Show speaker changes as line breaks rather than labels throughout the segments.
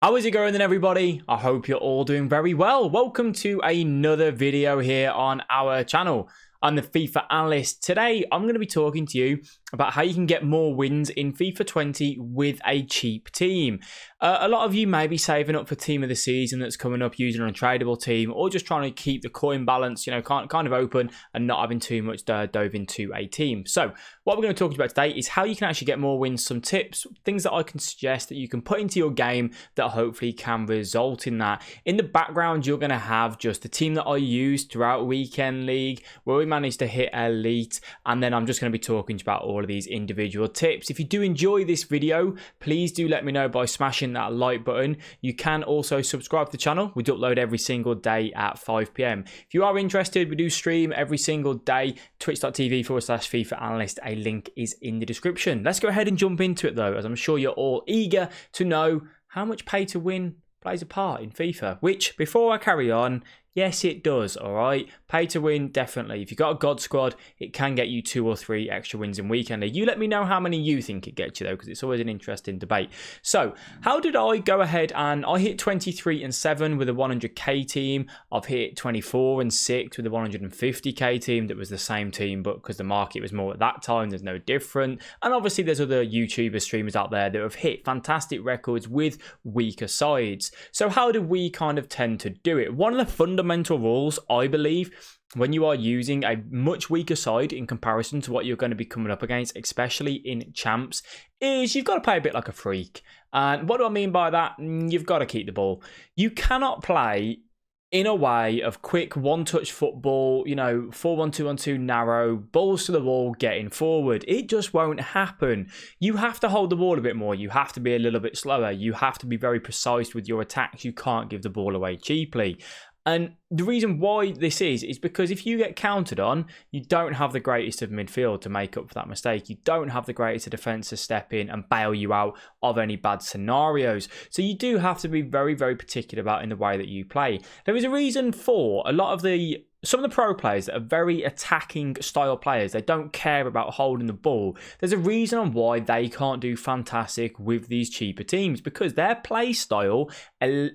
How is it going then, everybody? I hope you're all doing very well. Welcome to another video here on our channel. I'm the FIFA Analyst. Today, I'm going to be talking to you about how you can get more wins in FIFA 20 with a cheap team. A lot of you may be saving up for team of the season that's coming up using an untradeable team, or just trying to keep the coin balance, kind of open and not having too much dove into a team. So what we're going to talk about today is how you can actually get more wins, some tips, things that I can suggest that you can put into your game that hopefully can result in that. In the background, you're going to have just the team that I used throughout Weekend League, where we managed to hit elite, and then I'm just going to be talking to you about all of these individual tips. If you do enjoy this video, please do let me know by smashing that like button. You can also subscribe to the channel. We do upload every single day at 5 p.m. If you are interested, we do stream every single day, twitch.tv/FIFA Analyst. A link is in the description. Let's go ahead and jump into it though, as I'm sure you're all eager to know how much pay to win plays a part in FIFA, which, before I carry on, yes, it does, all right? Pay to win, definitely. If you've got a God squad, it can get you 2 or 3 extra wins in Weekend League. You let me know how many you think it gets you, though, because it's always an interesting debate. So, how did I go ahead and I hit 23 and 7 with a 100k team. I've hit 24 and 6 with a 150k team that was the same team, but because the market was more at that time, there's no different. And obviously, there's other YouTubers, streamers out there that have hit fantastic records with weaker sides. So, how do we kind of tend to do it? One of the fundamental rules, I believe, when you are using a much weaker side in comparison to what you're going to be coming up against, especially in champs, is you've got to play a bit like a freak. And what do I mean by that? You've got to keep the ball. You cannot play in a way of quick one-touch football, 4-1-2-1-2 narrow, balls to the wall, getting forward. It just won't happen. You have to hold the ball a bit more. You have to be a little bit slower. You have to be very precise with your attacks. You can't give the ball away cheaply. And the reason why this is because if you get countered on, you don't have the greatest of midfield to make up for that mistake. You don't have the greatest of defence to step in and bail you out of any bad scenarios. So you do have to be very, very particular about in the way that you play. There is a reason for some of the pro players that are very attacking style players. They don't care about holding the ball. There's a reason on why they can't do fantastic with these cheaper teams, because their play style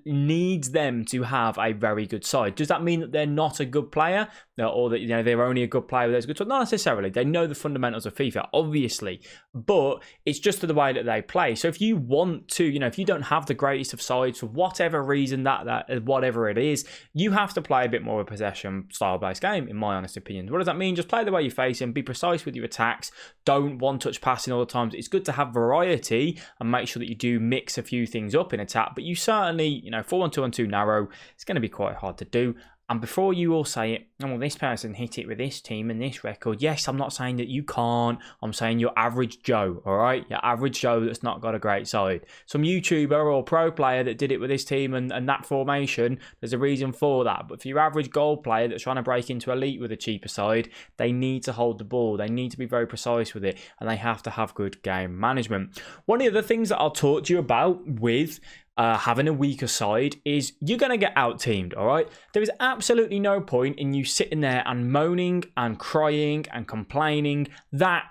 needs them to have a very good side. Does that mean that they're not a good player, or that they're only a good player with those good side? Not necessarily. They know the fundamentals of FIFA, obviously, but it's just the way that they play. So if you want to, if you don't have the greatest of sides for whatever reason, that whatever it is, you have to play a bit more of a possession style-based game, in my honest opinion. What does that mean? Just play the way you face him, be precise with your attacks, don't one-touch passing all the time. It's good to have variety and make sure that you do mix a few things up in attack, but you certainly, 4-1-2-1-2 narrow, it's going to be quite hard to do. And before you all say it, oh, well, this person hit it with this team and this record. Yes, I'm not saying that you can't. I'm saying your average Joe, all right? Your average Joe that's not got a great side. Some YouTuber or pro player that did it with this team and that formation, there's a reason for that. But for your average gold player that's trying to break into elite with a cheaper side, they need to hold the ball. They need to be very precise with it. And they have to have good game management. One of the other things that I'll talk to you about with having a weaker side is you're going to get out-teamed, all right? There is absolutely no point in you sitting there and moaning and crying and complaining that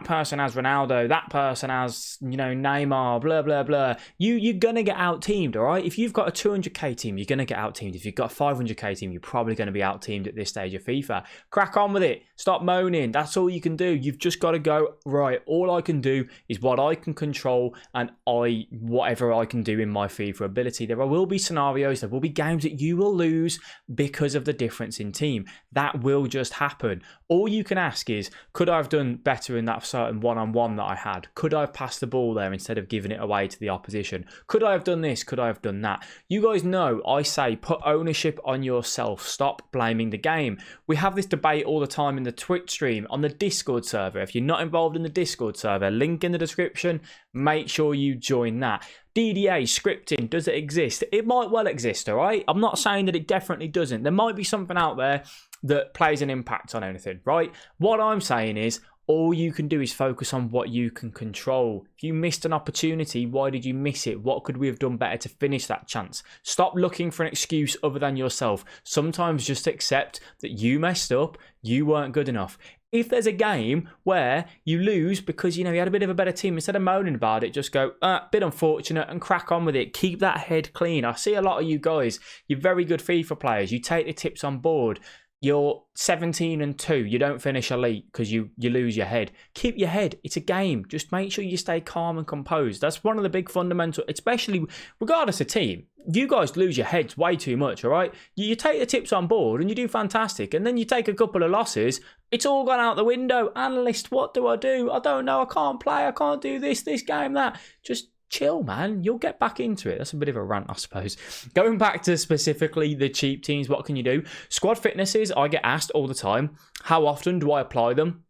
person has Ronaldo, that person has, Neymar, blah, blah, blah. You're going to get out-teamed, all right? If you've got a 200k team, you're going to get out-teamed. If you've got a 500k team, you're probably going to be out-teamed at this stage of FIFA. Crack on with it. Stop moaning. That's all you can do. You've just got to go, right, all I can do is what I can control and whatever I can do in my FIFA ability. There will be scenarios, there will be games that you will lose because of the difference in team. That will just happen. All you can ask is, could I have done better in that certain one-on-one that I had? Could I have passed the ball there instead of giving it away to the opposition? Could I have done this? Could I have done that? You guys know I say put ownership on yourself. Stop blaming the game. We have this debate all the time in the Twitch stream, on the Discord server. If you're not involved in the Discord server, link in the description. Make sure you join that. DDA, scripting, does it exist? It might well exist, all right? I'm not saying that it definitely doesn't. There might be something out there that plays an impact on anything, right? What I'm saying is, all you can do is focus on what you can control. If you missed an opportunity, why did you miss it? What could we have done better to finish that chance? Stop looking for an excuse other than yourself. Sometimes just accept that you messed up, you weren't good enough. If there's a game where you lose because, you had a bit of a better team, instead of moaning about it, just go, bit unfortunate, and crack on with it. Keep that head clean. I see a lot of you guys, you're very good FIFA players. You take the tips on board. You're 17-2. You don't finish elite because you lose your head. Keep your head. It's a game. Just make sure you stay calm and composed. That's one of the big fundamental, especially regardless of team. You guys lose your heads way too much, all right? You take the tips on board and you do fantastic. And then you take a couple of losses. It's all gone out the window. Analyst, what do? I don't know. I can't play. I can't do this game, that. Just chill, man. You'll get back into it. That's a bit of a rant, I suppose. Going back to specifically the cheap teams, what can you do? Squad fitnesses, I get asked all the time. How often do I apply them?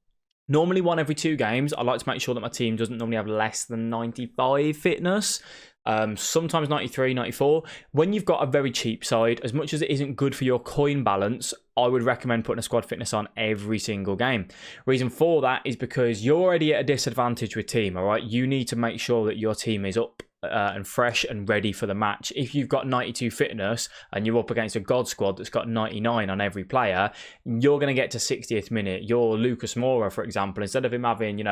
Normally 1 every 2 games. I like to make sure that my team doesn't normally have less than 95 fitness. Sometimes 93, 94. When you've got a very cheap side, as much as it isn't good for your coin balance, I would recommend putting a squad fitness on every single game. Reason for that is because you're already at a disadvantage with team, all right? You need to make sure that your team is up and fresh and ready for the match. If you've got 92 fitness and you're up against a God squad that's got 99 on every player, you're going to get to 60th minute. Your Lucas Moura, for example, instead of him having,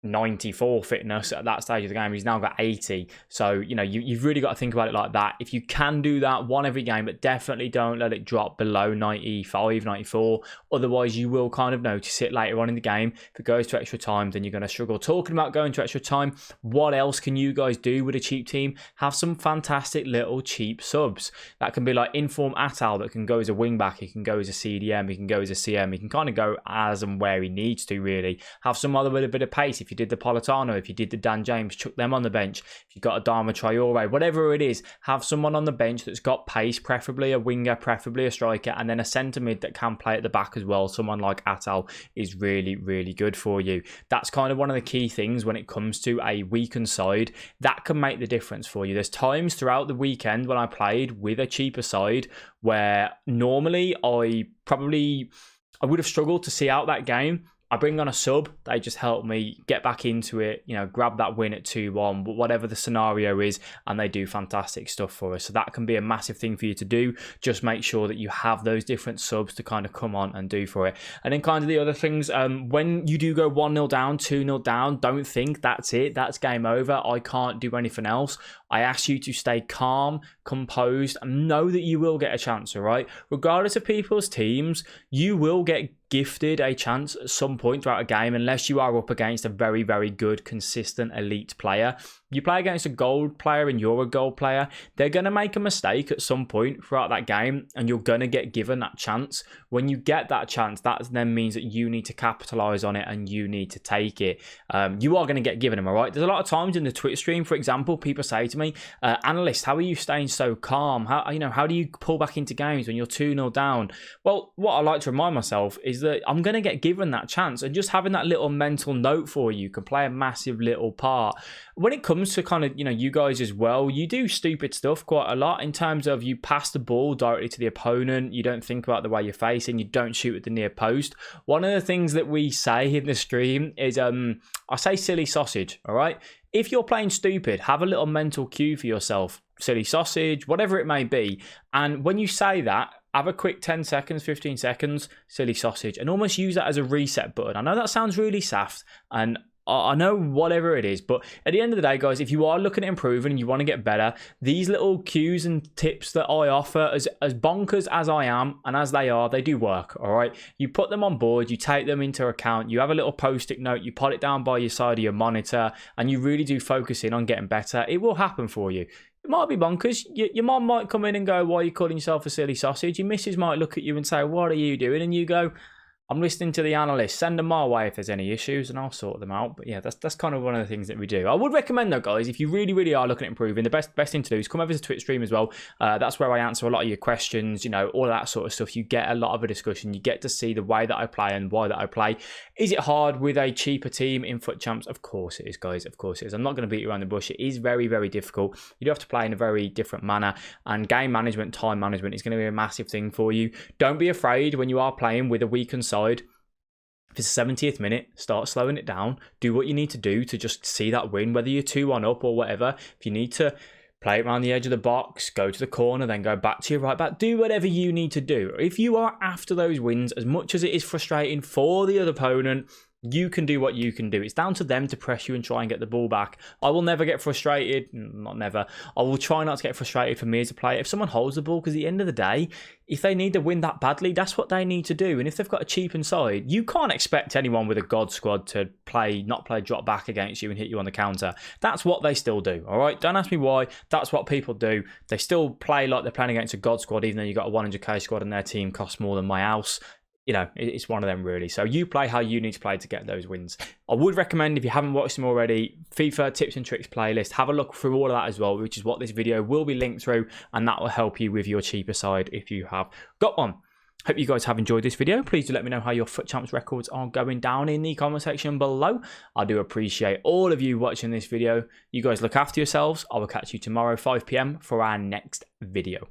94 fitness at that stage of the game, he's now got 80. So you've really got to think about it like that. If you can do that 1 every game, but definitely don't let it drop below 95, 94. Otherwise you will kind of notice it later on in the game. If it goes to extra time, then you're going to struggle. Talking about going to extra time, what else can you guys do with a cheap team? Have some fantastic little cheap subs. That can be like Inform Atal, that can go as a wing back, he can go as a CDM, he can go as a CM, he can kind of go as and where he needs to really. Have some other bit of pace. If you did the Politano, if you did the Dan James, chuck them on the bench. If you've got a Dharma Traore, whatever it is, have someone on the bench that's got pace, preferably a winger, preferably a striker, and then a centre mid that can play at the back as well. Someone like Atal is really, really good for you. That's kind of one of the key things when it comes to a weakened side. That can make the difference for you. There's times throughout the weekend when I played with a cheaper side where normally I would have struggled to see out that game. I bring on a sub, they just help me get back into it, grab that win at 2-1, but whatever the scenario is, and they do fantastic stuff for us. So that can be a massive thing for you to do. Just make sure that you have those different subs to kind of come on and do for it. And then kind of the other things, when you do go 1-0 down, 2-0 down, don't think that's it, that's game over, I can't do anything else. I ask you to stay calm, composed, and know that you will get a chance, all right? Regardless of people's teams, you will get gifted a chance at some point throughout a game unless you are up against a very, very good, consistent, elite player. You play against a gold player and you're a gold player, they're going to make a mistake at some point throughout that game and you're going to get given that chance. When you get that chance, that then means that you need to capitalize on it and you need to take it. You are going to get given them, all right? There's a lot of times in the Twitch stream, for example, people say to me, Analyst, how are you staying so calm? How do you pull back into games when you're 2-0 down? Well, what I like to remind myself is that I'm going to get given that chance, and just having that little mental note for you can play a massive little part. When it comes to kind of, you guys as well, you do stupid stuff quite a lot in terms of you pass the ball directly to the opponent, you don't think about the way you're facing, you don't shoot at the near post. One of the things that we say in the stream is, I say silly sausage, all right? If you're playing stupid, have a little mental cue for yourself. Silly sausage, whatever it may be. And when you say that, have a quick 10 seconds, 15 seconds, silly sausage, and almost use that as a reset button. I know that sounds really saft, and I know whatever it is, but at the end of the day, guys, if you are looking at improving and you want to get better, these little cues and tips that I offer, as bonkers as I am and as they are, they do work, all right? You put them on board, you take them into account, you have a little post-it note, you put it down by your side of your monitor, and you really do focus in on getting better. It will happen for you. It might be bonkers. Your mom might come in and go, why are you calling yourself a silly sausage? Your missus might look at you and say, what are you doing? And you go, I'm listening to the analyst. Send them my way if there's any issues and I'll sort them out. But yeah, that's kind of one of the things that we do. I would recommend though, guys, if you really, really are looking at improving, the best thing to do is come over to Twitch stream as well. That's where I answer a lot of your questions, all of that sort of stuff. You get a lot of a discussion. You get to see the way that I play and why that I play. Is it hard with a cheaper team in FUT Champs? Of course it is, guys. Of course it is. I'm not going to beat you around the bush. It is very, very difficult. You do have to play in a very different manner, and game management, time management is going to be a massive thing for you. Don't be afraid when you are playing with a weakened side. If it's the 70th minute, start slowing it down. Do what you need to do to just see that win, whether you're 2-1 up or whatever. If you need to play it around the edge of the box, go to the corner, then go back to your right back. Do whatever you need to do. If you are after those wins, as much as it is frustrating for the other opponent, you can do what you can do. It's down to them to press you and try and get the ball back. I will never get frustrated. Not never. I will try not to get frustrated for me as a player. If someone holds the ball, because at the end of the day, if they need to win that badly, that's what they need to do. And if they've got a cheapened side, you can't expect anyone with a God squad to not play drop back against you and hit you on the counter. That's what they still do, all right? Don't ask me why. That's what people do. They still play like they're playing against a God squad, even though you've got a 100k squad and their team costs more than my house. You know, it's one of them really. So you play how you need to play to get those wins. I would recommend, if you haven't watched them already, FIFA Tips and Tricks playlist. Have a look through all of that as well, which is what this video will be linked through. And that will help you with your cheaper side if you have got one. Hope you guys have enjoyed this video. Please do let me know how your FUT Champs records are going down in the comment section below. I do appreciate all of you watching this video. You guys look after yourselves. I will catch you tomorrow, 5 PM, for our next video.